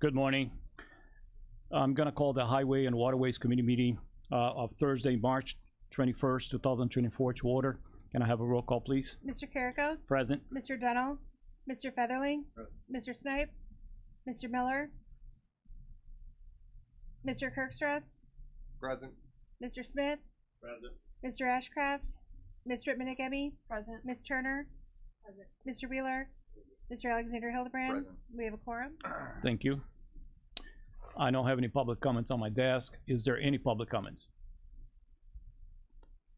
Good morning. I'm going to call the Highway and Waterways Committee meeting of Thursday, March 21st, 2024 to order. Can I have a roll call, please? Mr. Carrico? Present. Mr. Dunnell? Mr. Featherling? Mr. Snipes? Mr. Miller? Mr. Kirkstrad? Present. Mr. Smith? Present. Mr. Ashcraft? Ms. Rittman-Igemi? Present. Ms. Turner? Present. Mr. Wheeler? Mr. Alexander Hildebrand? Present. We have a quorum. Thank you. I don't have any public comments on my desk. Is there any public comments?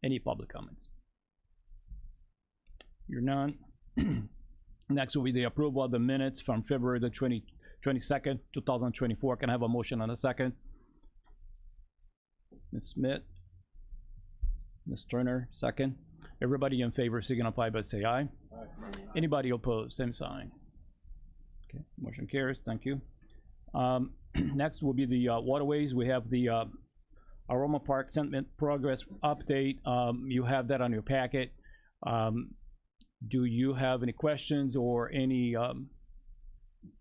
Any public comments? You're none. Next will be the approval of the minutes from February the 22nd, 2024. Can I have a motion on a second? Ms. Smith? Ms. Turner, second. Everybody in favor signify by say aye. Aye. Anybody opposed, same sign. Okay, motion carries. Thank you. Next will be the Waterways. We have the Aroma Park sentiment progress update. You have that on your packet. Do you have any questions or any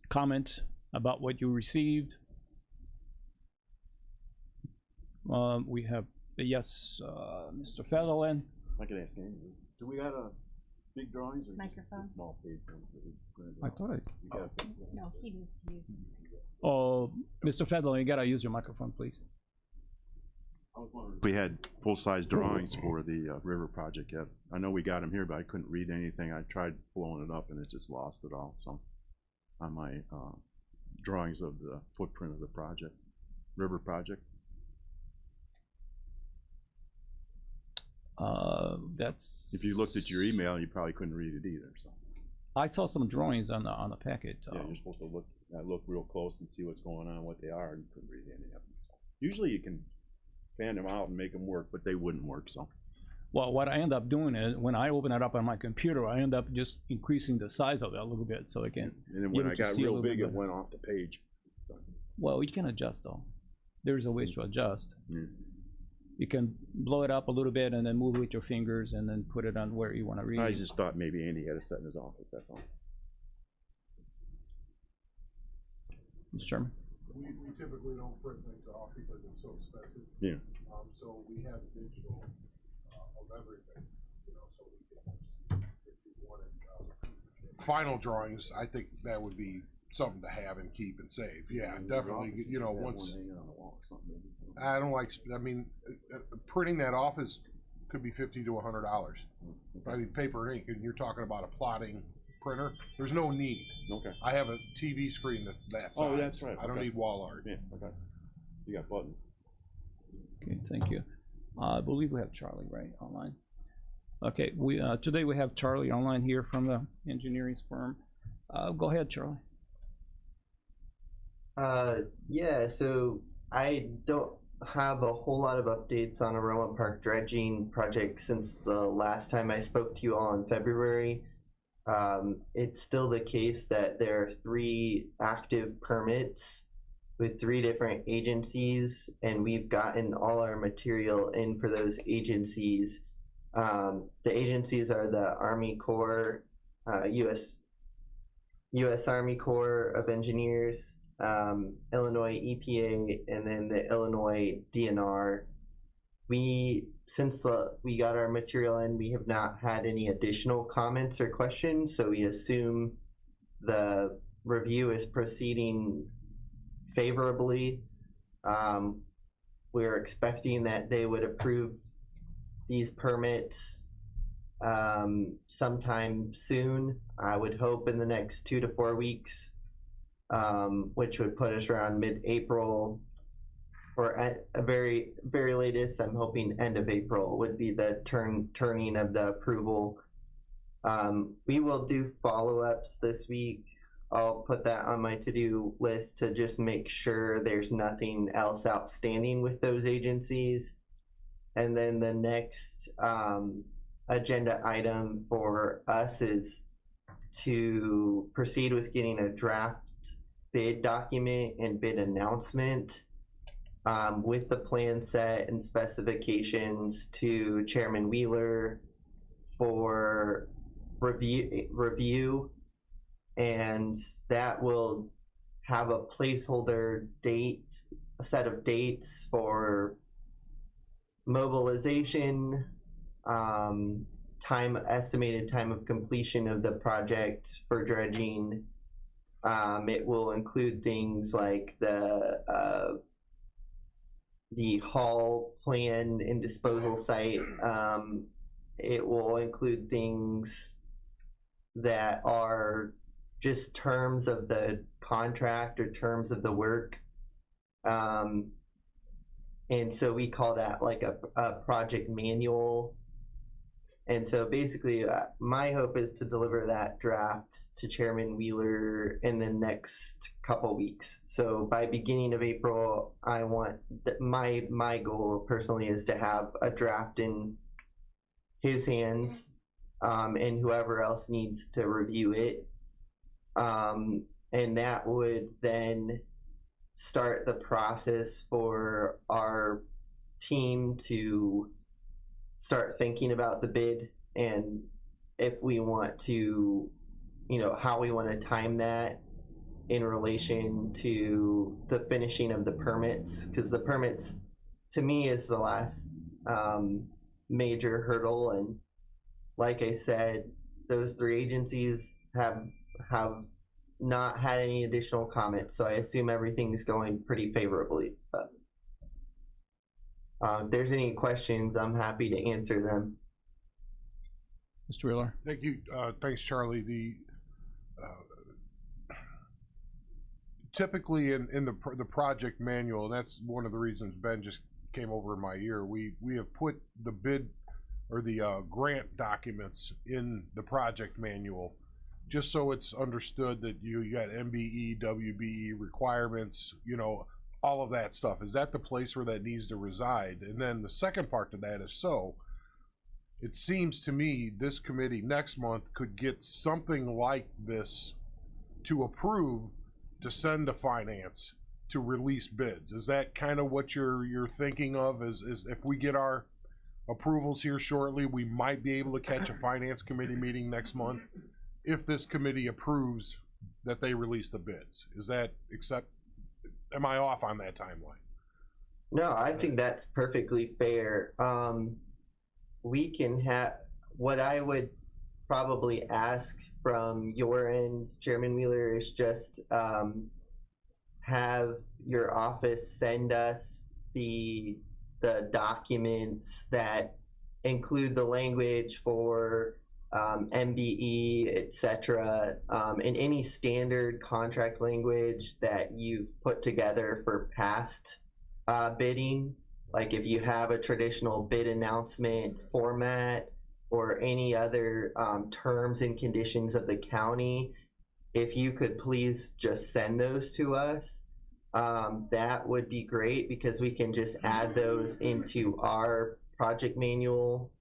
comments about what you received? We have yes, Mr. Featherland. I can ask Andy, do we have a big drawings or Microphone. just a small page ones that we printed I out? thought I. You got a picture? No, he needs to use. Oh, Mr. Featherland, you gotta use your microphone, please. I was wondering if we had full-size drawings for the river project yet. I know we got them here, but I couldn't read anything. I tried blowing it up and it just lost it all. So on my drawings of the footprint of the project, river project. That's. If you looked at your email, you probably couldn't read it either. So I saw some drawings on the packet. yeah, you're supposed to look real close and see what's going on, what they are, and you couldn't read any of them. So usually you can fan them out and make them work, but they wouldn't work. So Well, what I end up doing is when I open it up on my computer, I end up just increasing the size of it a little bit so I can. and then when able I to got see a real little big, bit it better. went off the page. So Well, you can adjust though. There's a way to adjust. mm. You can blow it up a little bit and then move with your fingers and then put it on where you want to read. I just thought maybe Andy had a set in his office. That's all. Mr. Chairman. We typically don't print things off because it's so expensive. Yeah. So we have digital of everything, you know, so we can, if you wanted, final drawings, I think that would be something to have and keep and save. Yeah, definitely, you know, once, I don't like, I mean, printing that off could be $50 to $100. I mean, paper and ink, and you're talking about a plotting printer. There's no need. Okay. I have a TV screen that's that size. Oh, that's right. I don't Okay. need wall art. Yeah. Okay. You got buttons. Okay, thank you. I believe we have Charlie right online. Okay, we today we have Charlie online here from the engineering firm. Go ahead, Charlie. Yeah, so I don't have a whole lot of updates on Aroma Park dredging project since the last time I spoke to you all in February. It's still the case that there are 3 active permits with 3 different agencies, and we've gotten all our material in for those agencies. The agencies are the Army Corps, U.S. Army Corps of Engineers, Illinois EPA, and then the Illinois DNR. Since we got our material in, we have not had any additional comments or questions, so we assume the review is proceeding favorably. We're expecting that they would approve these permits sometime soon. I would hope in the next 2 to 4 weeks, which would put us around mid-April, or at a very latest, I'm hoping end of April would be the turning of the approval. We will do follow-ups this week. I'll put that on my to-do list to just make sure there's nothing else outstanding with those agencies. And then the next agenda item for us is to proceed with getting a draft bid document and bid announcement with the plan set and specifications to Chairman Wheeler for review, and that will have a placeholder date, a set of dates for mobilization, estimated time of completion of the project for dredging. It will include things like the haul plan and disposal site. It will include things that are just terms of the contract or terms of the work. And so we call that like a project manual. And so basically, my hope is to deliver that draft to Chairman Wheeler in the next couple weeks. So by beginning of April, I want my goal personally is to have a draft in his hands, and whoever else needs to review it. And that would then start the process for our team to start thinking about the bid and if we want to, how we want to time that in relation to the finishing of the permits, because the permits to me is the last major hurdle. And like I said, those 3 agencies have not had any additional comments, so I assume everything's going pretty favorably. But if there's any questions, I'm happy to answer them. Mr. Wheeler. Thank you. Thanks, Charlie. Typically in the project manual, and that's one of the reasons Ben just came over in my ear, we have put the bid or the grant documents in the project manual, just so it's understood that you got MBE, WBE requirements, all of that stuff. Is that the place where that needs to reside? And then the second part to that is, so it seems to me this committee next month could get something like this to approve, to send to finance to release bids. Is that kind of what you're thinking of? Is if we get our approvals here shortly, we might be able to catch a finance committee meeting next month if this committee approves that they release the bids. Is that am I off on that timeline? No, I think that's perfectly fair. We can have, what I would probably ask from your end, Chairman Wheeler, is just have your office send us the documents that include the language for MBE, etc., and any standard contract language that you've put together for past bidding. Like if you have a traditional bid announcement format or any other terms and conditions of the county, if you could please just send those to us, that would be great, because we can just add those into our project manual.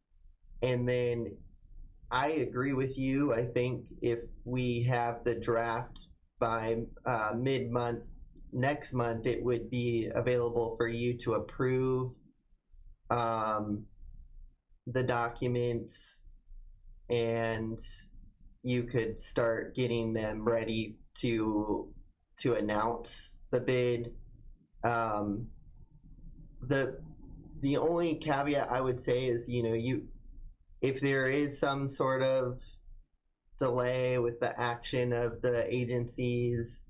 And then I agree with you. I think if we have the draft by mid-month next month, it would be available for you to approve the documents, and you could start getting them ready to announce the bid. The only caveat I would say is, if there is some sort of delay with the action of the agencies,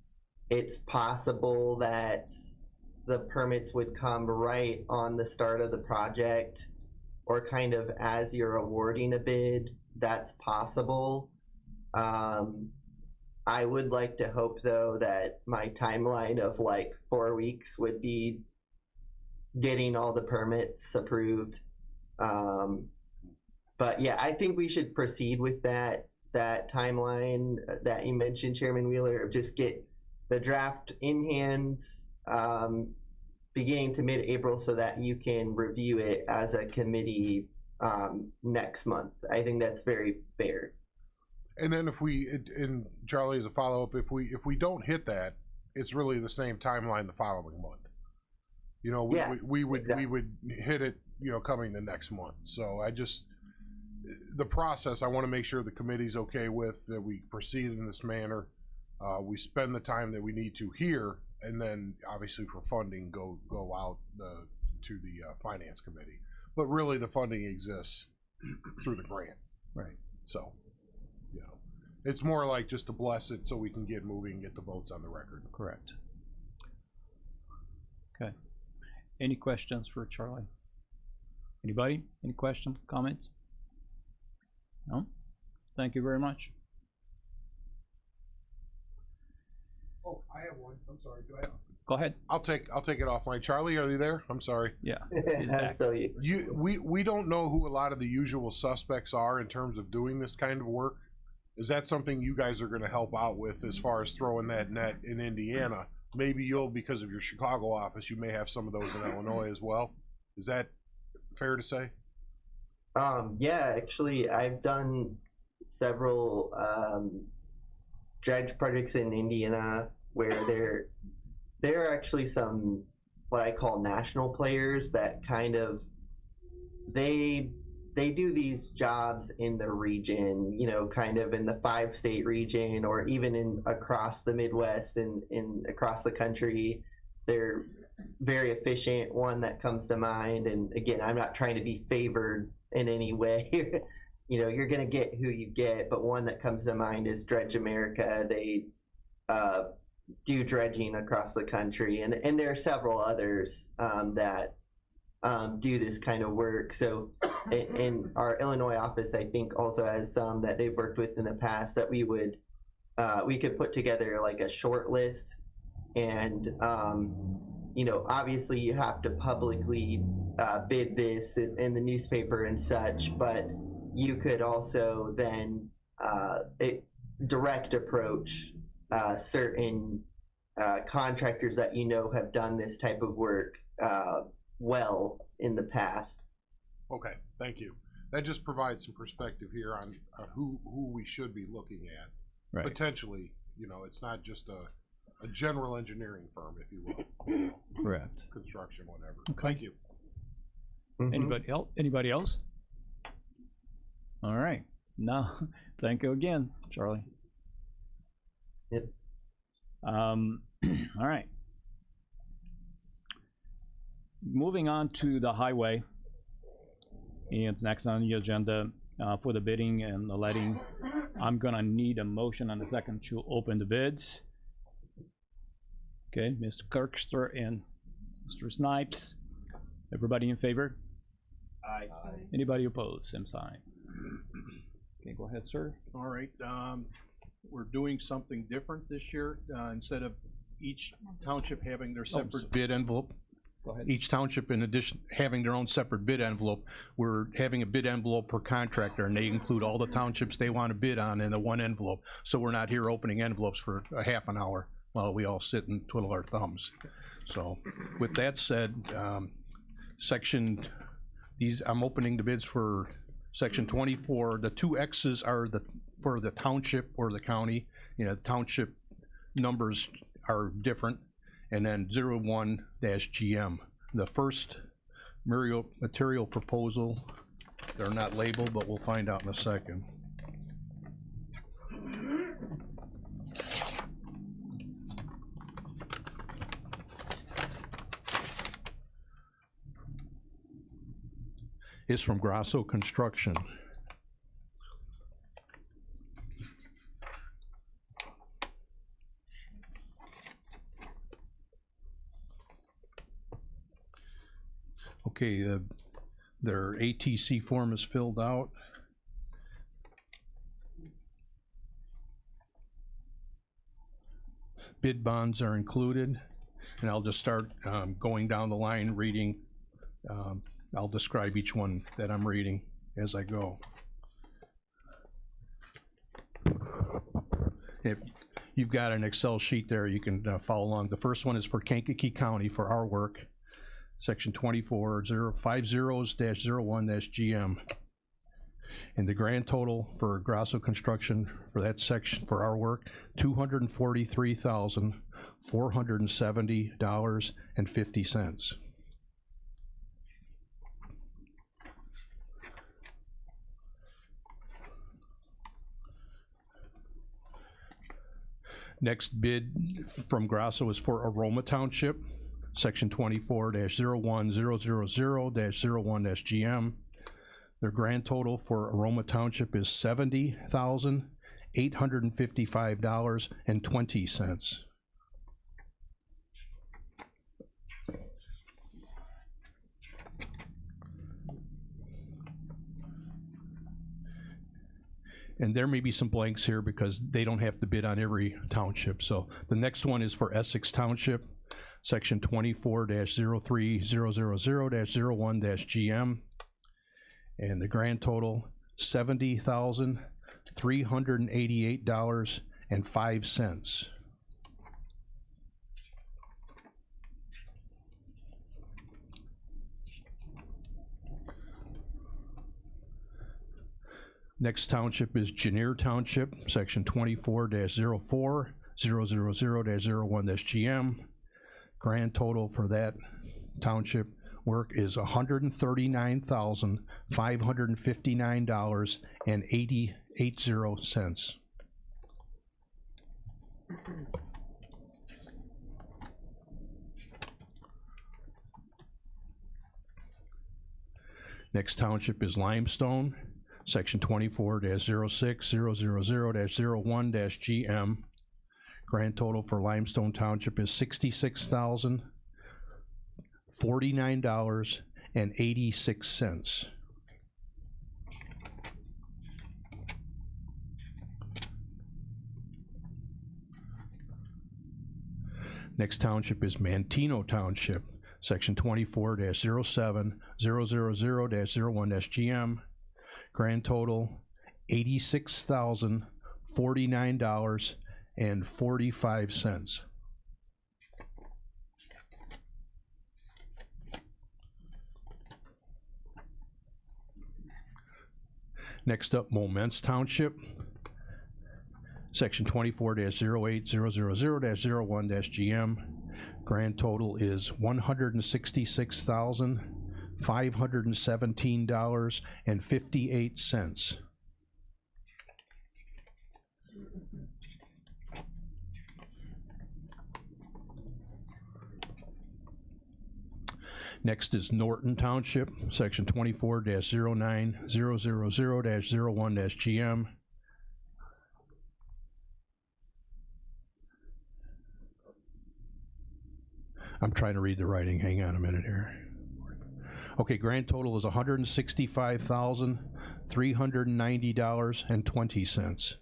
it's possible that the permits would come right on the start of the project, or kind of as you're awarding a bid. That's possible. I would like to hope, though, that my timeline of like 4 weeks would be getting all the permits approved. But yeah, I think we should proceed with that timeline that you mentioned, Chairman Wheeler, of just get the draft in hand beginning to mid-April, so that you can review it as a committee next month. I think that's very fair. And then and Charlie, as a follow-up, if we don't hit that, it's really the same timeline the following month. We would hit it, coming the next month. So the process, I want to make sure the committee's okay with, that we proceed in this manner. We spend the time that we need to here, and then obviously for funding, go out to the finance committee. But really, the funding exists through the grant. Right. So, you know, it's more like just to bless it so we can get moving and get the votes on the record. Correct. Okay. Any questions for Charlie? Anybody? Any questions, comments? No? Thank you very much. Oh, I have one. I'm sorry. Do I? Go ahead. I'll take it offline. Charlie, are you there? I'm sorry. Yeah. He's back. So We don't know who a lot of the usual suspects are in terms of doing this kind of work. Is that something you guys are going to help out with as far as throwing that net in Indiana? Maybe you'll, because of your Chicago office, you may have some of those in Illinois as well. Is that fair to say? Yeah, actually, I've done several dredge projects in Indiana where there are actually some what I call national players that kind of they do these jobs in the region, you know, kind of in the 5-state region or even in across the Midwest and in across the country. They're very efficient. One that comes to mind, and again, I'm not trying to be favored in any way. You know, you're going to get who you get, but one that comes to mind is Dredge America. They do dredging across the country, and there are several others that do this kind of work. So in our Illinois office, I think also has some that they've worked with in the past that we could put together like a short list. And you know, obviously you have to publicly bid this in the newspaper and such, but you could also then direct approach certain contractors that you know have done this type of work well in the past. Okay, thank you. That just provides some perspective here on who we should be looking at. Right. Potentially, you know, it's not just a general engineering firm, if you will. Correct. Construction, whatever. Okay. Thank you. Mhm. Anybody else? All right. No, thank you again, Charlie. Yep. All right. Moving on to the highway, and it's next on the agenda for the bidding and the letting. I'm gonna need a motion on the second to open the bids. Okay, Mr. Kirkster and Mr. Snipes. Everybody in favor? Aye. Anybody opposed? Same sign. Okay, go ahead, sir. All right, we're doing something different this year. Instead of each township having their separate bid envelope, Go ahead. each township in addition having their own separate bid envelope, we're having a bid envelope per contractor, and they include all the townships they want to bid on in the one envelope. So we're not here opening envelopes for a half an hour while we all sit and twiddle our thumbs. So with that said, I'm opening the bids for section 24. The two X's are for the township or the county. You know, the township numbers are different. And then 01-GM. The first material proposal, they're not labeled, but we'll find out in a second. Is from Grasso Construction. Okay, their ATC form is filled out. Bid bonds are included, and I'll just start going down the line reading. I'll describe each one that I'm reading as I go. If you've got an Excel sheet there, you can follow along. The first one is for Kankakee County for our work. Section 24050-01-GM. And the grand total for Grasso Construction for that section for our work, $243,470.50. Next bid from Grasso is for Aroma Township, section 24-01000-01-GM. Their grand total for Aroma Township is $70,855.20. And there may be some blanks here because they don't have to bid on every township. So the next one is for Essex Township, section 24-03000-01-GM. And the grand total, $70,388.05. Next township is Janier Township, section 24-04-000-01-GM. Grand total for that township work is $139,559.80. Next township is Limestone, section 24-06-000-01-GM. Grand total for Limestone Township is $66,049.86. Next township is Mantino Township, section 24-07-000-01-GM. Grand total, $86,049.45. Next up, Momence Township, section 24-08-000-01-GM. Grand total is $166,517.58. Next is Norton Township, section 24-09-000-01-GM. I'm trying to read the writing, hang on a minute here. Okay, grand total is $165,390.20.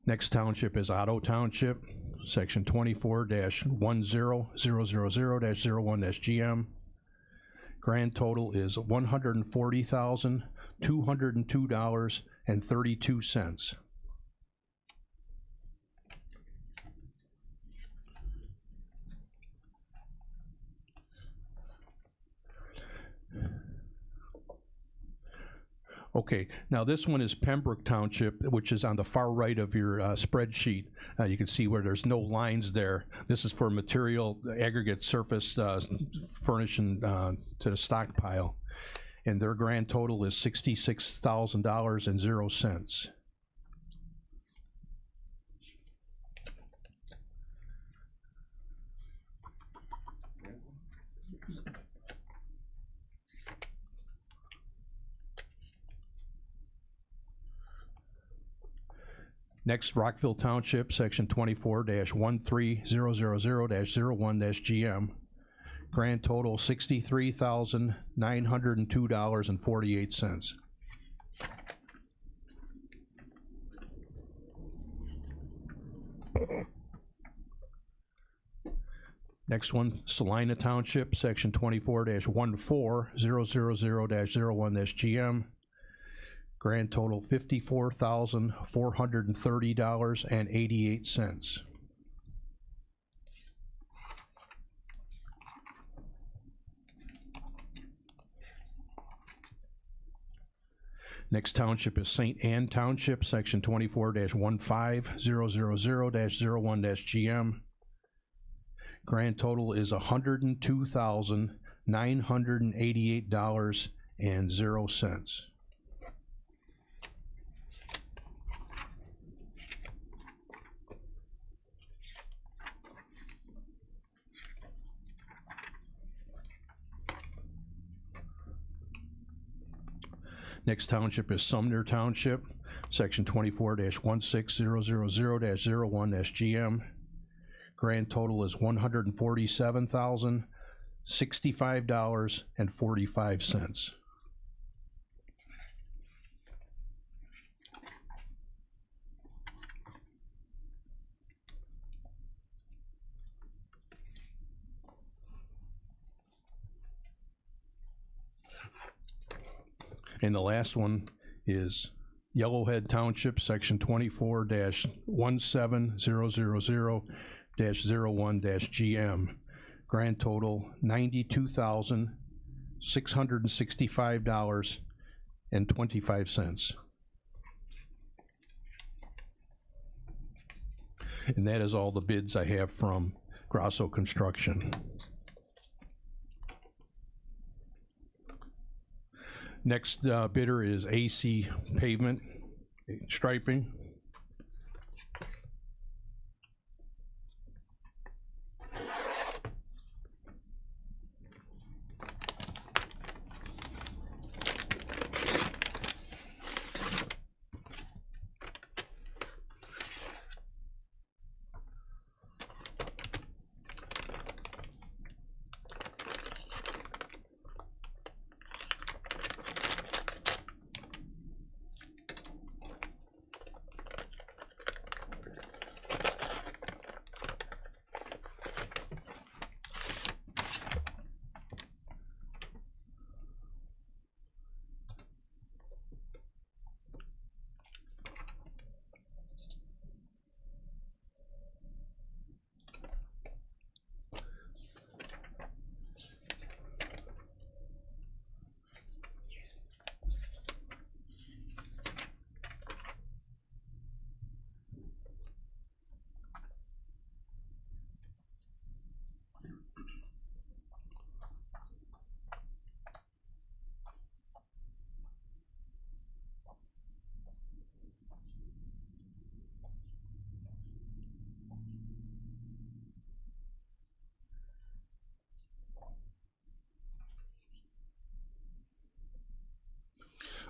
Next township is Otto Township, section 24-10000-01-GM. Grand total is $140,202.32. Okay, now this one is Pembroke Township, which is on the far right of your spreadsheet. You can see where there's no lines there. This is for material aggregate surface furnishing to the stockpile. And their grand total is $66,000.00. Next, Rockville Township, section 24-13000-01-GM. Grand total $63,902.48. Next one, Salina Township, section 24-14000-01-GM. Grand total $54,430.88. Next township is St. Anne Township, section 24-15000-01-GM. Grand total is $102,988.00. Next township is Sumner Township, section 24-16000-01-GM. Grand total is $147,065.45. And the last one is Yellowhead Township, section 24-17000-01-GM. Grand total $92,665.25. And that is all the bids I have from Grosso Construction. Next bidder is AC Pavement Striping.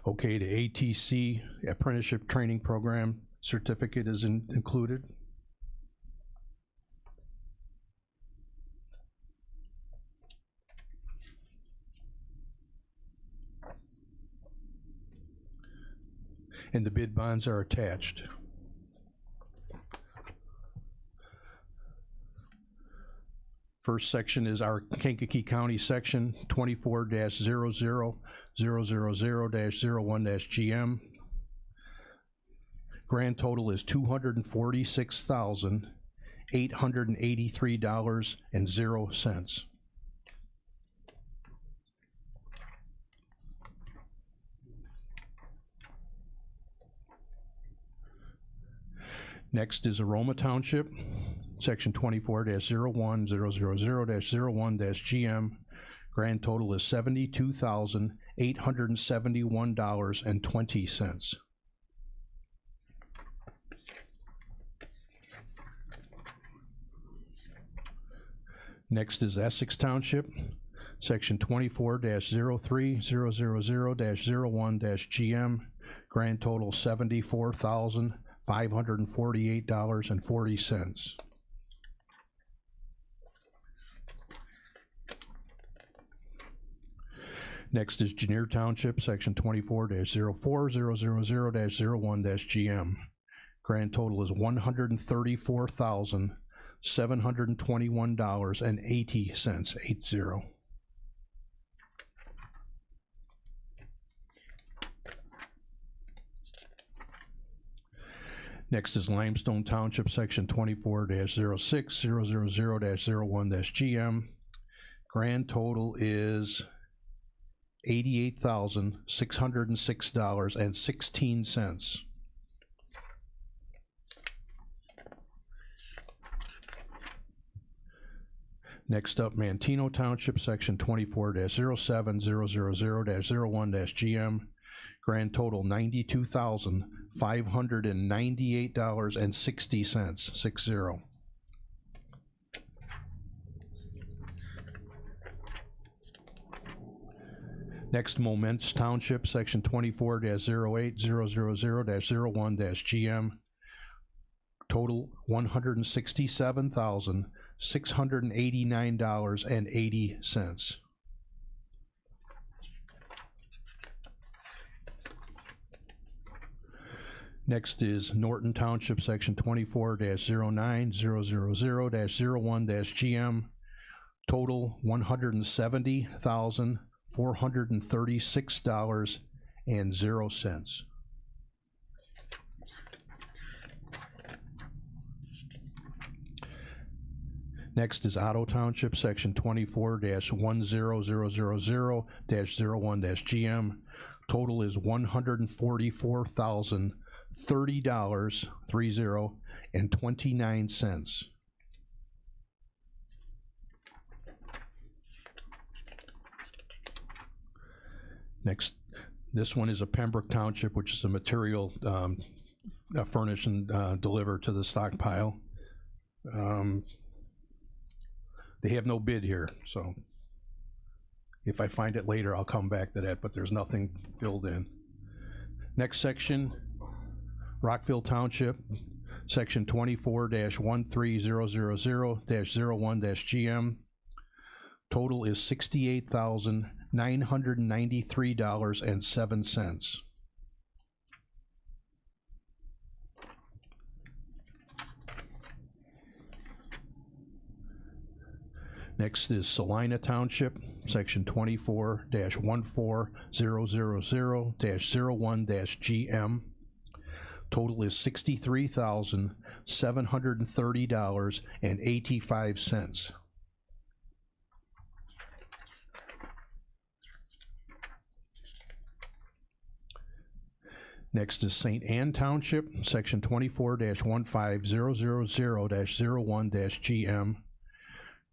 Okay, the ATC Apprenticeship Training Program certificate is included. And the bid bonds are attached. First section is our Kankakee County section 24-00000-01-GM. Grand total is $246,883.00. Next is Aroma Township, section 24-01000-01-GM. Grand total is $72,871.20. Next is Essex Township, section 24-03000-01-GM. Grand total $74,548.40. Next is Janier Township, section 24-04000-01-GM. Grand total is $134,721.80. Next is Limestone Township, section 24-06000-01-GM. Grand total is $88,606.16. Next up, Mantino Township, section 24-07000-01-GM. Grand total $92,598.60, 60. Next, Moments Township, section 24-08000-01-GM. Total $167,689.80. Next is Norton Township, section 24-09000-01-GM. Total $170,436.00. Next is Otto Township, section 24-10000-01-GM. Total is $144,030.29. Next, this one is a Pembroke Township, which is a material furnished and delivered to the stockpile. They have no bid here, so if I find it later, I'll come back to that, but there's nothing filled in. Next section, Rockville Township, section 24-13000-01-GM. Total is $68,993.07. Next is Salina Township, section 24-14000-01-GM. Total is $63,730.85. Next is St. Anne Township, section 24-15000-01-GM.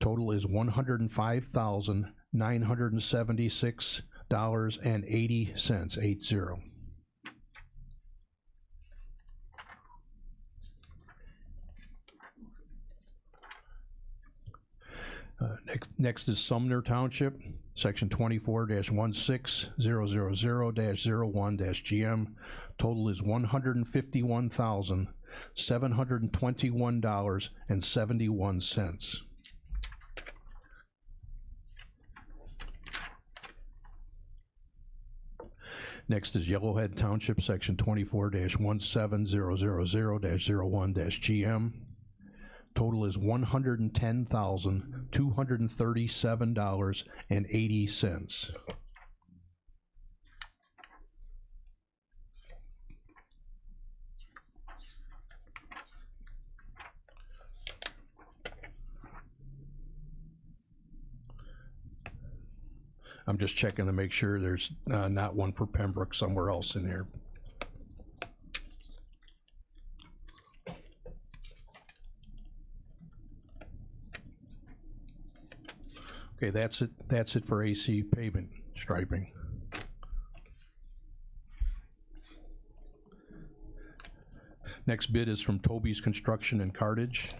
Total is $105,976.80, 80. Next is Sumner Township, section 24-16000-01-GM. Total is $151,721.71. Next is Yellowhead Township, section 24-17000-01-GM. Total is $110,237.80. I'm just checking to make sure there's not one for Pembroke somewhere else in here. Okay, that's it. That's it for AC pavement striping. Next bid is from Toby's Construction and Cartage.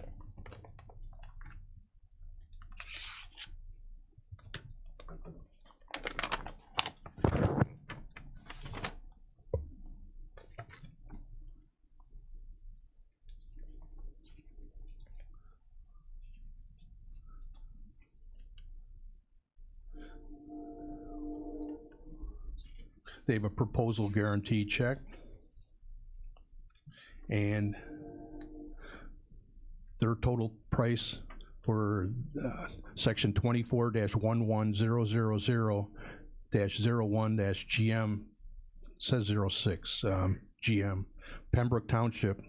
They have a proposal guarantee check, and their total price for section 24-11000-01-GM says 06 GM. Pembroke Township,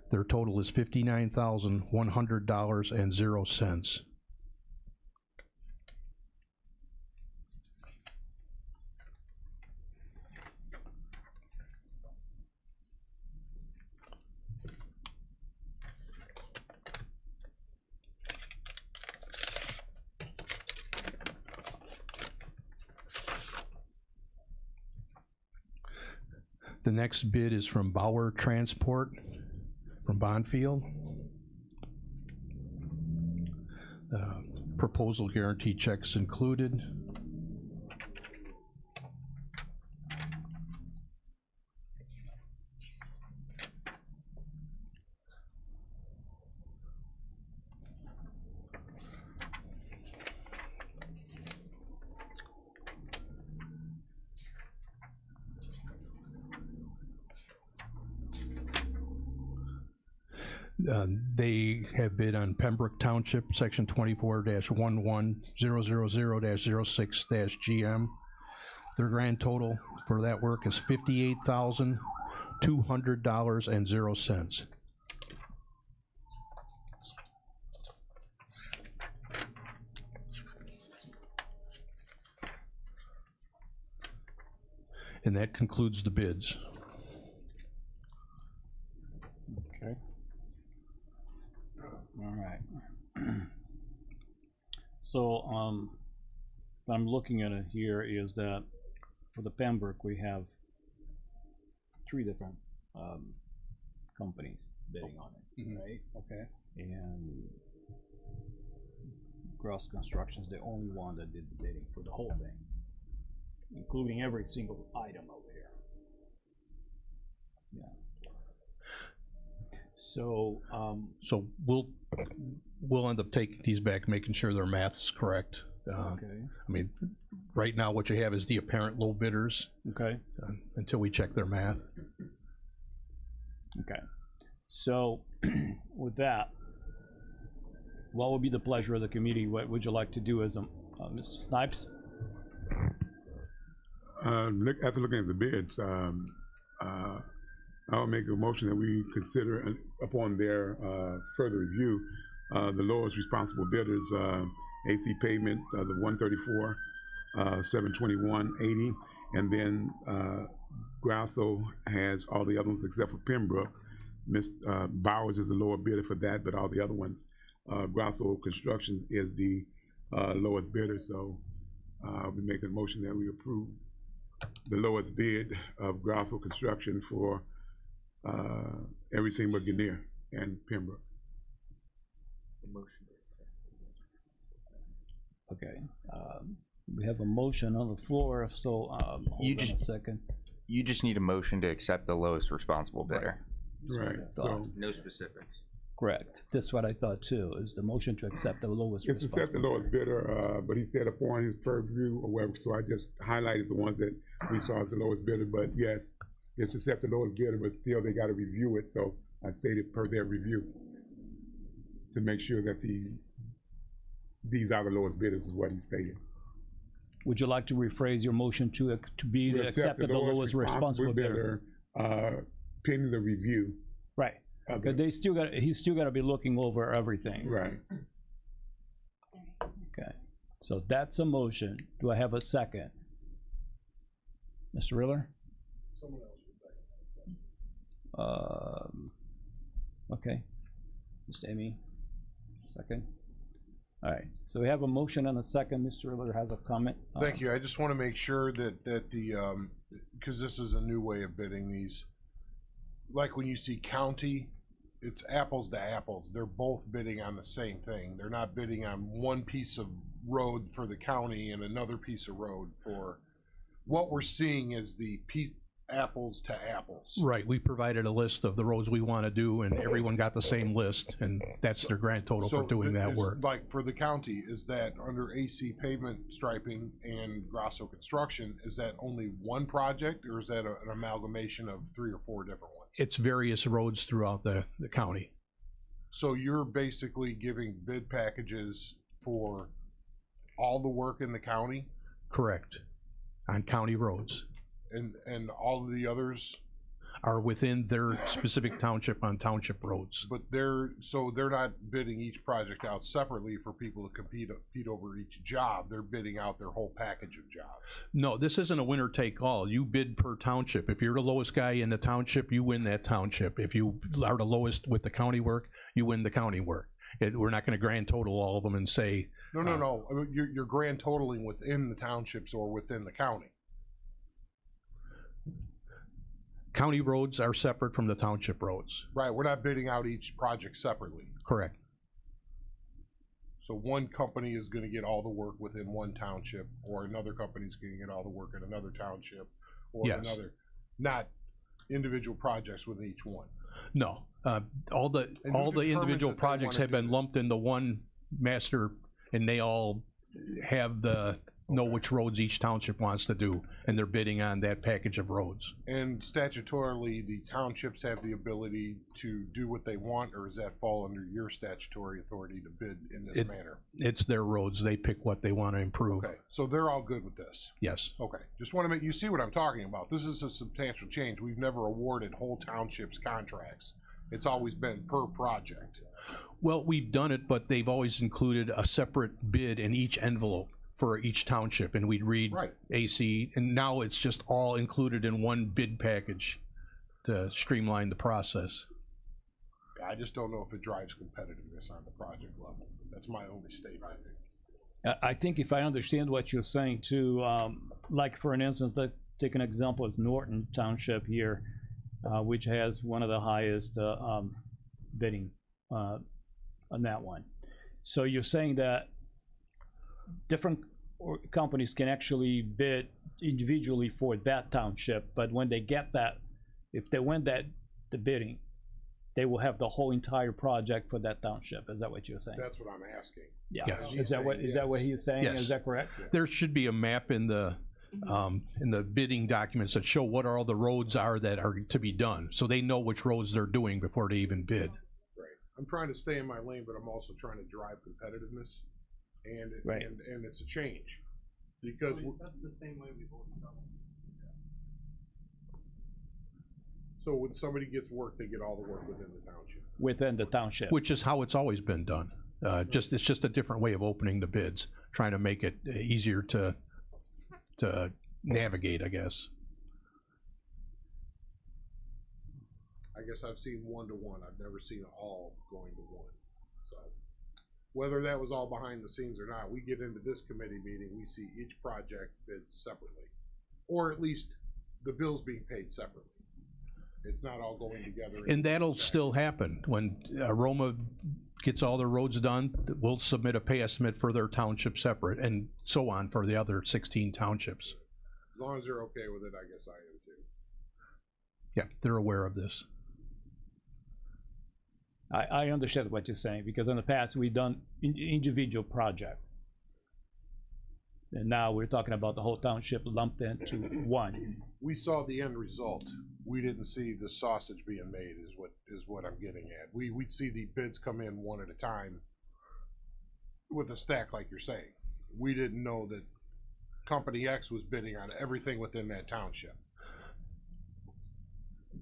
their total is $59,100.00. The next bid is from Bauer Transport from Bonfield. Proposal guarantee checks included. They have bid on Pembroke Township, section 24-11000-06-GM. Their grand total for that work is $58,200.00. And that concludes the bids. Okay. All right. So, what I'm looking at it here is that for the Pembroke, we have 3 different companies bidding on it, right? Okay. And Gross Construction's the only one that did the bidding for the whole thing, including every single item over here. Yeah. So, So we'll end up taking these back, making sure their math's correct. okay, I mean, right now what you have is the apparent low bidders okay, until we check their math. okay. So, with that, what would be the pleasure of the committee? What would you like to do as Mr. Snipes? After looking at the bids, I'll make a motion that we consider upon their further review, the lowest responsible bidders, AC Pavement, the 134, 721.80, and then Grasso has all the other ones except for Pembroke. Bowers is the lower bidder for that, but all the other ones, Grasso Construction is the lowest bidder, so we make a motion that we approve the lowest bid of Grasso Construction for everything but Guinier and Pembroke. Okay, we have a motion on the floor, so hold on a second. You just need a motion to accept the lowest responsible bidder. Right, so No specifics. Correct. That's what I thought too, is the motion to accept the lowest it's accept the responsible. lowest bidder, but he said upon his purview or whatever, so I just highlighted the ones that we saw as the lowest bidder, but yes, it's accept the lowest bidder, but still they gotta review it, so I stated per their review to make sure that these are the lowest bidders is what he stated. Would you like to rephrase your motion to be We to accept the lowest responsible bidder? Pending the review. Right, of because it. he's still got to be looking over everything. Right. Okay, so that's a motion. Do I have a second? Mr. Riller? Someone else should second. Okay. Ms. Amy, second. All right, so we have a motion and a second. Mr. Riller has a comment. Thank you. I just want to make sure that the because this is a new way of bidding these. Like when you see county, it's apples to apples. They're both bidding on the same thing. They're not bidding on one piece of road for the county and another piece of road for. What we're seeing is the apples to apples. Right, we provided a list of the roads we want to do, and everyone got the same list, and that's their grand total for doing that work. Like for the county, is that under AC Pavement Striping and Grasso Construction, is that only one project, or is that an amalgamation of 3 or 4 different ones? It's various roads throughout the county. So you're basically giving bid packages for all the work in the county, Correct, on county roads, and all of the others, are within their specific township on township roads. but they're not bidding each project out separately for people to compete over each job. They're bidding out their whole package of jobs. No, this isn't a winner take all. You bid per township. If you're the lowest guy in the township, you win that township. If you are the lowest with the county work, you win the county work. We're not going to grand total all of them and say. No. I mean, you're grand totaling within the townships or within the county. County roads are separate from the township roads. Right, we're not bidding out each project separately. Correct. So one company is gonna get all the work within one township, or another company's gonna get all the work in another township, or Yes. another, not individual projects within each one. No, all the And who determines individual that they projects wanna have do been that? lumped into one master, and they all have know which roads each township wants to do, and they're bidding on that package of roads. And statutorily, the townships have the ability to do what they want, or does that fall under your statutory authority to bid in this manner? It's their roads, they pick what they want to improve. Okay, so they're all good with this? Yes. Okay, just want to make, you see what I'm talking about. This is a substantial change. We've never awarded whole townships contracts. It's always been per project. Well, we've done it, but they've always included a separate bid in each envelope for each township, and we'd read Right. AC, and now it's just all included in one bid package to streamline the process. I just don't know if it drives competitiveness on the project level. That's my only statement. I think if I understand what you're saying too, like for an instance, let's take an example as Norton Township here, which has one of the highest bidding on that one. So you're saying that different companies can actually bid individually for that township, but when they get that, if they win the bidding, they will have the whole entire project for that township. Is that what you're saying? That's what I'm asking. Yeah. Yeah. Is that what he's saying? Yes. Is that correct? There should be a map in the bidding documents that show what all the roads are that are to be done, so they know which roads they're doing before they even bid. Right. I'm trying to stay in my lane, but I'm also trying to drive competitiveness. And Right. and it's a change. Because That's the same way we've always done it. so when somebody gets work, they get all the work within the township. Within the township. Which is how it's always been done. It's just a different way of opening the bids, trying to make it easier to navigate, I guess. I guess I've seen 1-to-1. I've never seen all going to one. So whether that was all behind the scenes or not, we get into this committee meeting, we see each project bid separately, or at least the bills being paid separately. It's not all going together. And that'll still happen. When Roma gets all their roads done, we'll submit a pay estimate for their township separate, and so on for the other 16 townships. As long as they're okay with it, I guess I am too. Yeah, they're aware of this. I understand what you're saying, because in the past we've done individual project. And now we're talking about the whole township lumped into one. We saw the end result. We didn't see the sausage being made is what I'm getting at. We'd see the bids come in one at a time with a stack like you're saying. We didn't know that Company X was bidding on everything within that township.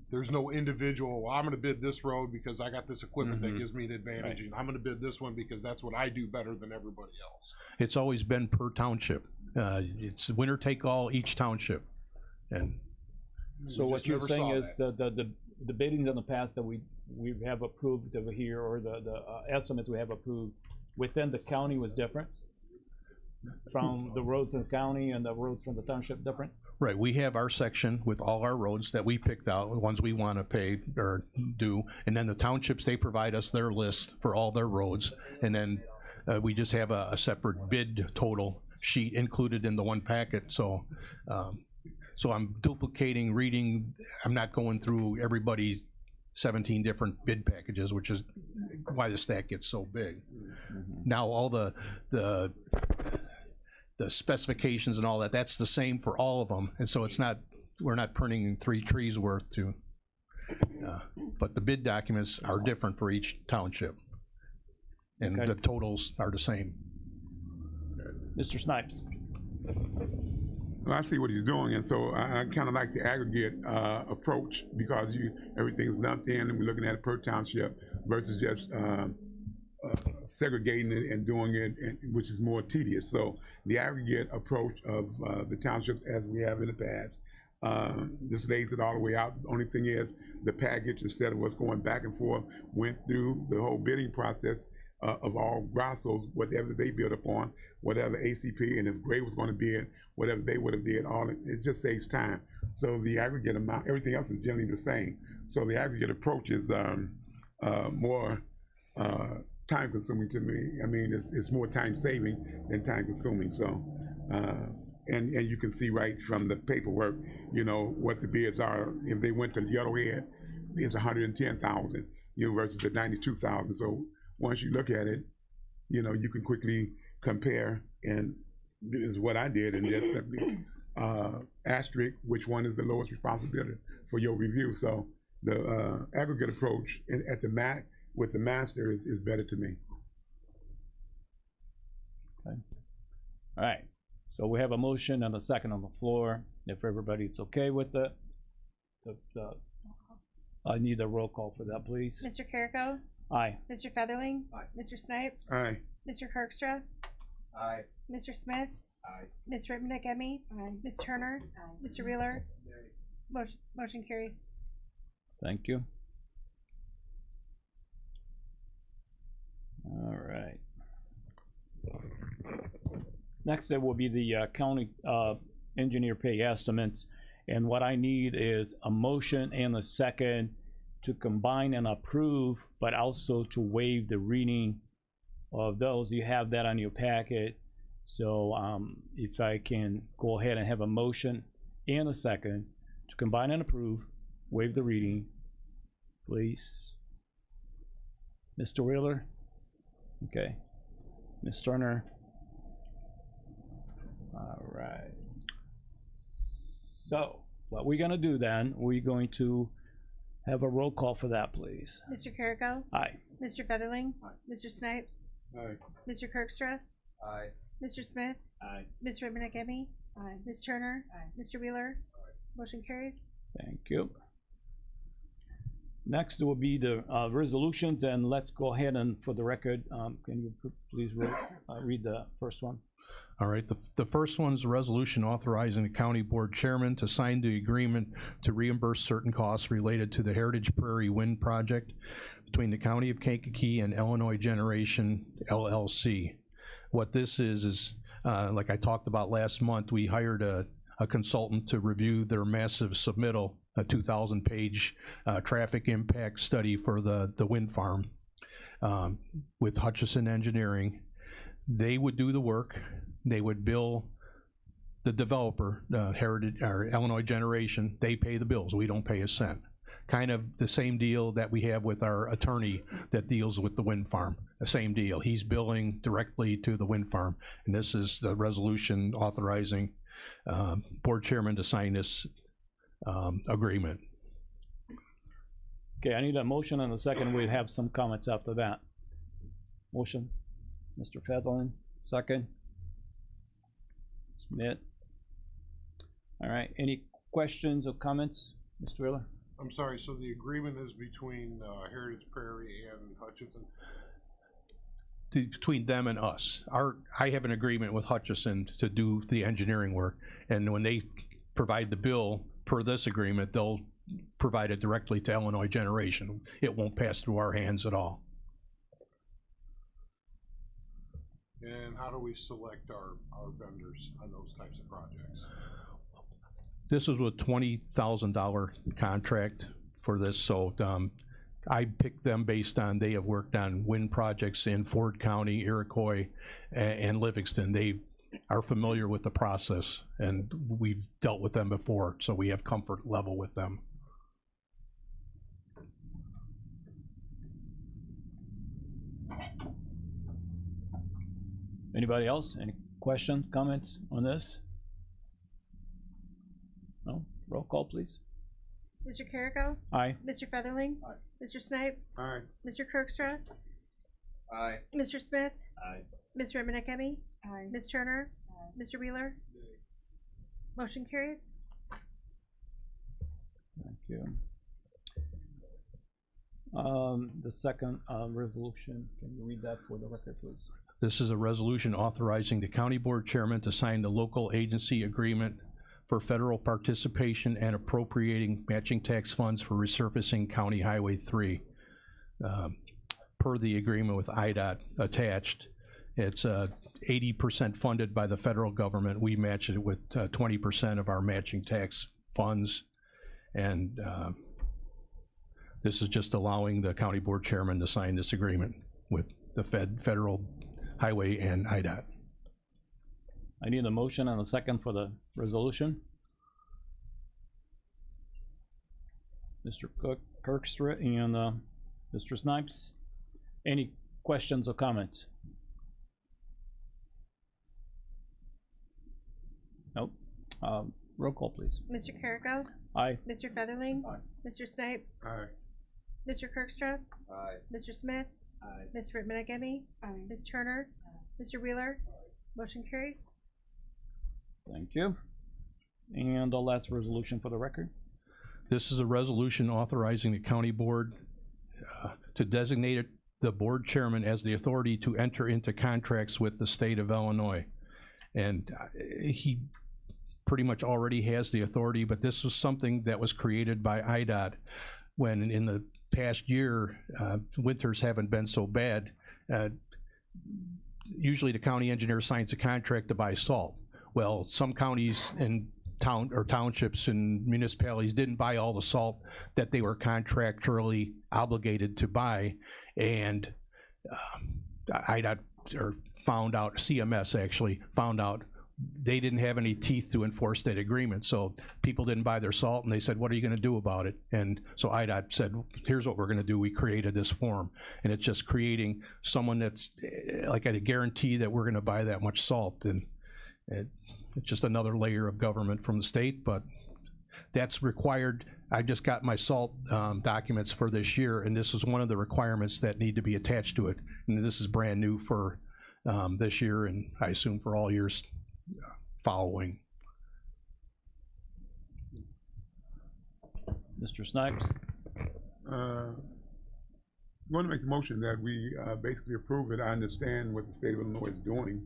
There's no individual, well, I'm gonna bid this road because I got this equipment that gives me an advantage, and I'm gonna bid this one because that's what I do better than everybody else. It's always been per township. It's winner take all each township. And So We what just you're never saying saw is the biddings in the past that we have approved over here, or the estimates we have approved within the county was different? From the roads in the county and the roads from the township different? right, we have our section with all our roads that we picked out, the ones we want to pay or do, and then the townships, they provide us their list for all their roads, and then we just have a separate bid total sheet included in the one packet. So so I'm duplicating reading, I'm not going through everybody's 17 different bid packages, which is why the stack gets so big. Now all the specifications and all that, that's the same for all of them, and so it's not, we're not printing 3 trees worth to, but the bid documents are different for each township, and Okay. the totals are the same. Mr. Snipes? Well, I see what he's doing, and so I kind of like the aggregate approach, because everything's lumped in, and we're looking at it per township versus just segregating it and doing it, which is more tedious. So the aggregate approach of the townships, as we have in the past, this lays it all the way out. The only thing is the package, instead of what's going back and forth, went through the whole bidding process of all Grossos, whatever they bid upon, whatever ACP, and if Gray was going to bid, whatever they would have bid, all it just saves time. So the aggregate amount, everything else is generally the same. So the aggregate approach is more time consuming to me. I mean, it's more time saving than time consuming. So, and you can see right from the paperwork, you know, what the bids are. If they went to Yellowhead, it's 110,000, you know, versus the 92,000. So once you look at it, you know, you can quickly compare, and this is what I did, and just simply asterisk which one is the lowest responsibility for your review. So the aggregate approach at the with the master is better to me. Okay. All right. So we have a motion and a second on the floor. If everybody's okay with it, I need a roll call for that, please. Mr. Carrico? Aye. Mr. Featherling? Aye. Mr. Snipes? Aye. Mr. Kirkstra? Aye. Mr. Smith? Aye. Ms. Ribnick Emy? Ms. Turner? Mr. Wheeler? Motion carries. Thank you. All right. Next, it will be the county engineer pay estimates. And what I need is a motion and a second to combine and approve, but also to waive the reading of those. You have that on your packet. So if I can go ahead and have a motion and a second to combine and approve, waive the reading, please. Mr. Wheeler? Okay. Ms. Turner? All right. So what we're gonna do then, we're going to have a roll call for that, please. Mr. Carrico? Aye. Mr. Featherling? Aye. Mr. Snipes? Aye. Mr. Kirkstra? Aye. Mr. Smith? Aye. Ms. Ribnick Emy? Ms. Turner? Mr. Wheeler? Motion carries. Thank you. Next will be the resolutions, and let's go ahead and, for the record, can you please read the first one? All right, the first one's a resolution authorizing the county board chairman to sign the agreement to reimburse certain costs related to the Heritage Prairie Wind Project between the County of Kankakee and Illinois Generation LLC. What this is like I talked about last month, we hired a consultant to review their massive submittal, a 2,000-page traffic impact study for the wind farm with Hutchison Engineering. They would do the work. They would bill the developer, Heritage or Illinois Generation. They pay the bills. We don't pay a cent. Kind of the same deal that we have with our attorney that deals with the wind farm. The same deal. He's billing directly to the wind farm, and this is the resolution authorizing board chairman to sign this agreement. Okay, I need a motion and a second. We have some comments after that. Motion, Mr. Featherling, second. Smith. All right, any questions or comments, Mr. Wheeler? I'm sorry, so the agreement is between Heritage Prairie and Hutchinson? Between them and us. I have an agreement with Hutchison to do the engineering work, and when they provide the bill per this agreement, they'll provide it directly to Illinois Generation. It won't pass through our hands at all. And how do we select our vendors on those types of projects? This is a $20,000 contract for this, so I picked them based on they have worked on wind projects in Ford County, Iroquois, and Livingston. They are familiar with the process, and we've dealt with them before, so we have comfort level with them. Anybody else? Any questions, comments on this? No? Roll call, please. Mr. Carrico? Aye. Mr. Featherling? Aye. Mr. Snipes? Aye. Mr. Kirkstra? Aye. Mr. Smith? Aye. Ms. Ribnick Emy? Ms. Turner? Mr. Wheeler? Motion carries. Thank you. The second resolution, can you read that for the record, please? This is a resolution authorizing the county board chairman to sign the local agency agreement for federal participation and appropriating matching tax funds for resurfacing County Highway 3. Per the agreement with IDOT attached, it's 80% funded by the federal government. We match it with 20% of our matching tax funds. And this is just allowing the county board chairman to sign this agreement with the Federal Highway and IDOT. I need a motion and a second for the resolution. Mr. Kirkstra and Mr. Snipes. Any questions or comments? Nope. Roll call, please. Mr. Carrico? Aye. Mr. Featherling? Aye. Mr. Snipes? Aye. Mr. Kirkstra? Aye. Mr. Smith? Aye. Ms. Rittman-Igemi? Ms. Turner? Mr. Wheeler? Motion carries. Thank you. And the last resolution for the record. This is a resolution authorizing the county board to designate the board chairman as the authority to enter into contracts with the state of Illinois. And he pretty much already has the authority, but this was something that was created by IDOT when in the past year, winters haven't been so bad. Usually the county engineer signs a contract to buy salt. Well, some counties and townships and municipalities didn't buy all the salt that they were contractually obligated to buy, and IDOT found out, CMS actually found out they didn't have any teeth to enforce that agreement. So people didn't buy their salt, and they said, what are you gonna do about it? And so IDOT said, here's what we're gonna do. We created this form, and it's just creating someone that's like a guarantee that we're gonna buy that much salt. And it's just another layer of government from the state, but that's required. I just got my salt documents for this year, and this is one of the requirements that need to be attached to it. And this is brand new for this year, and I assume for all years following. Mr. Snipes. I'm going to make the motion that we basically approve it. I understand what the state of Illinois is doing.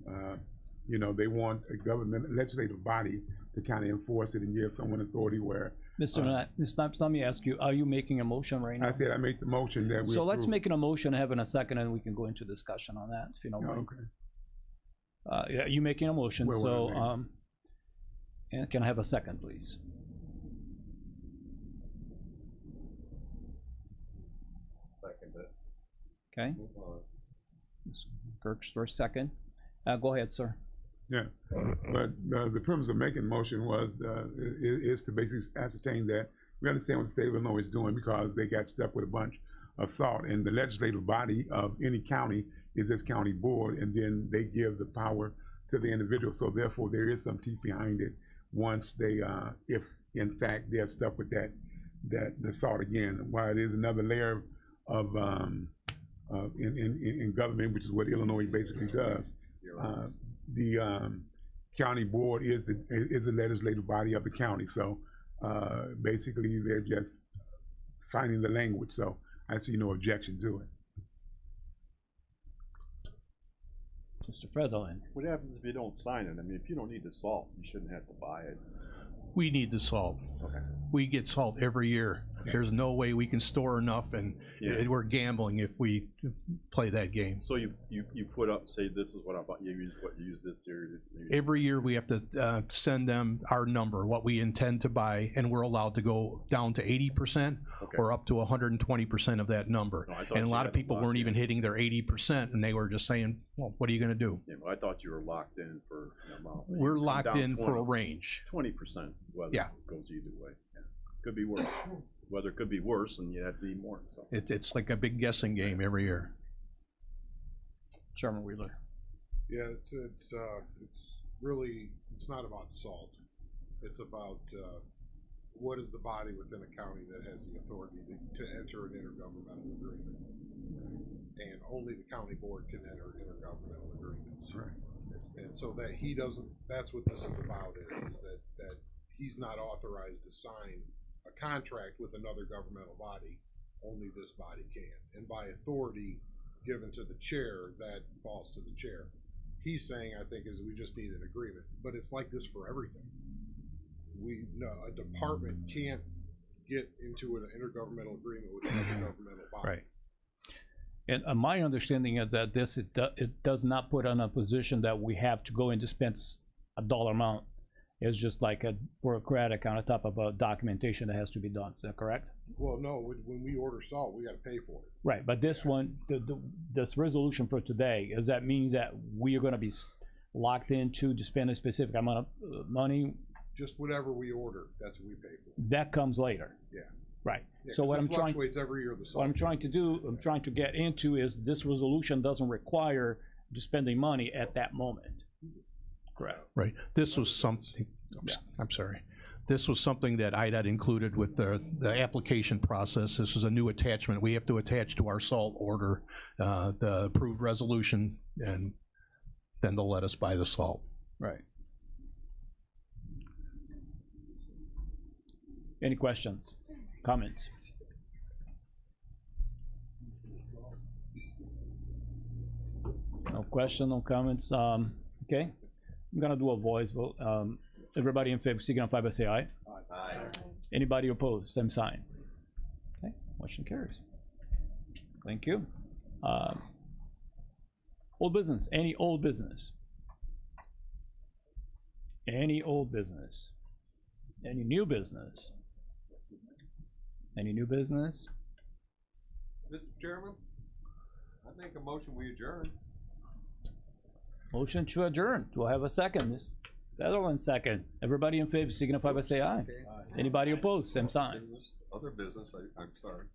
You know, they want a government, legislative body to kind of enforce it and give someone authority where. Mr. Snipes, let me ask you, are you making a motion right now? I said I make the motion that we So let's approve. make a motion, have in a second, and we can go into discussion on that, if you don't mind. Okay. Yeah, you making a motion, Well, so, what I and can I have a second, please? Second it. Okay, Move on. Ms. Kirkstra, second. Go ahead, sir. Yeah, but the premise of making the motion was, is to basically ascertain that we understand what the state of Illinois is doing because they got stuck with a bunch of salt, and the legislative body of any county is this county board, and then they give the power to the individual. So therefore, there is some teeth behind it once they, if in fact they're stuck with the salt again. While it is another layer of in government, which is what Illinois basically does. The county board is the legislative body of the county. So basically, they're just finding the language. So I see no objection to it. Mr. Featherling. What happens if you don't sign it? I mean, if you don't need the salt, you shouldn't have to buy it. We need the salt. Okay. We get salt every year. There's no way we can store enough, and Yeah. we're gambling if we play that game. So you put up, say this is what I bought. You use this here. Every year we have to send them our number, what we intend to buy, and we're allowed to go down to 80% Okay. or up to 120% of that number. No, I thought And a you lot of had it people locked weren't in. even hitting their 80%, and they were just saying, well, what are you gonna do? Yeah, well, I thought you were locked in for an amount. We're Come locked down in for a range. 20%. Weather Yeah. goes either way. Yeah. Could be worse. Weather could be worse, and you have to be more. So. It's like a big guessing game every year. Chairman Wheeler. Yeah, it's really, it's not about salt. It's about what is the body within a county that has the authority to enter an intergovernmental agreement. And only the county board can enter intergovernmental agreements. Right. And so that he doesn't, that's what this is about, is that he's not authorized to sign a contract with another governmental body. Only this body can. And by authority given to the chair, that falls to the chair. He's saying, I think, is we just need an agreement. But it's like this for everything. A department can't get into an intergovernmental agreement with another governmental body. Right. And my understanding is that it does not put on a position that we have to go and just spend a dollar amount. It's just like a bureaucratic on top of a documentation that has to be done. Is that correct? Well, no, when we order salt, we gotta pay for it. Right, but this one, this resolution for today, does that mean that we are gonna be locked into to spend a specific amount of money? Just whatever we order, that's what we pay for. That comes later? Yeah. Right, Yeah, so 'cause what it I'm trying, fluctuates every year, the what I'm salt. trying to do, I'm trying to get into is this resolution doesn't require just spending money at that moment. Correct. Right, this was something, I'm sorry. This was something that IDOT included with the application process. This is a new attachment. We have to attach to our salt order, the approved resolution, and then they'll let us buy the salt. Right. Any questions, comments? No question, no comments. Okay, I'm gonna do a voice vote. Everybody in favor, signify by say aye. Aye. Anybody opposed, same sign. Okay, motion carries. Thank you. Old business, any old business? Any old business? Any new business? Any new business? Mr. Chairman, I make a motion we adjourn. Motion to adjourn. Do I have a second? Ms. Federland, second. Everybody in favor, signify by say aye. Anybody opposed, same sign. Other business, I'm sorry.